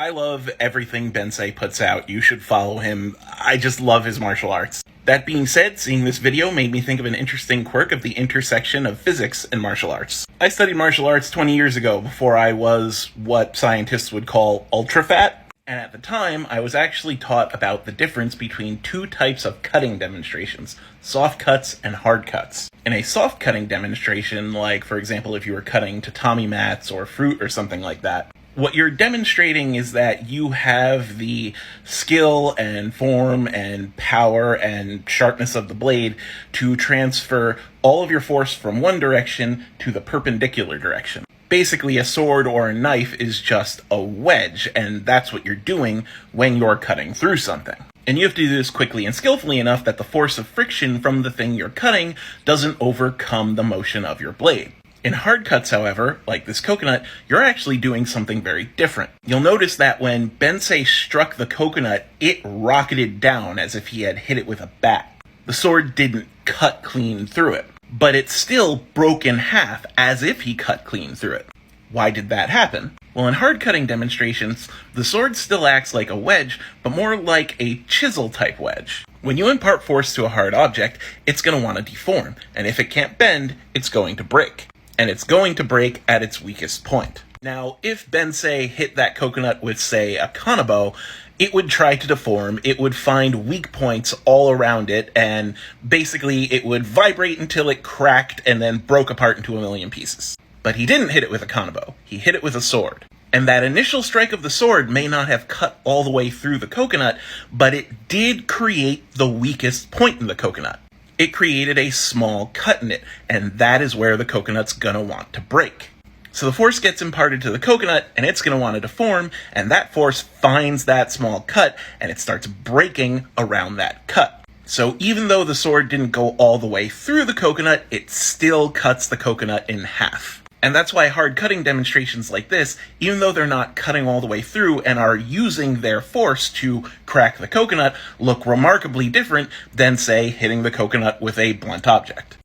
I love everything Bensei puts out. You should follow him. I just love his martial arts. That being said, seeing this video made me think of an interesting quirk of the intersection of physics and martial arts. I studied martial arts 20 years ago before I was what scientists would call ultra fat. And at the time, I was actually taught about the difference between two types of cutting demonstrations, soft cuts and hard cuts. In a soft cutting demonstration, like for example if you were cutting tatami mats or fruit or something like that, what you're demonstrating is that you have the skill and form and power and sharpness of the blade to transfer all of your force from one direction to the perpendicular direction. Basically, a sword or a knife is just a wedge, and that's what you're doing when you're cutting through something. And you have to do this quickly and skillfully enough that the force of friction from the thing you're cutting doesn't overcome the motion of your blade. In hard cuts, however, like this coconut, you're actually doing something very different. You'll notice that when Bensei struck the coconut, it rocketed down as if he had hit it with a bat. The sword didn't cut clean through it, but it still broke in half as if he cut clean through it. Why did that happen? Well, in hard cutting demonstrations, the sword still acts like a wedge, but more like a chisel type wedge. When you impart force to a hard object, it's going to want to deform, and if it can't bend, it's going to break. And it's going to break at its weakest point. Now, if Bensei hit that coconut with, say, a kanabo, it would try to deform, it would find weak points all around it, and basically it would vibrate until it cracked and then broke apart into a million pieces. But he didn't hit it with a kanabo, he hit it with a sword. And that initial strike of the sword may not have cut all the way through the coconut, but it did create the weakest point in the coconut. It created a small cut in it, and that is where the coconut's gonna want to break. So the force gets imparted to the coconut, and it's gonna want to deform, and that force finds that small cut, and it starts breaking around that cut. So even though the sword didn't go all the way through the coconut, it still cuts the coconut in half. And that's why hard cutting demonstrations like this, even though they're not cutting all the way through and are using their force to crack the coconut, look remarkably different than, say, hitting the coconut with a blunt object.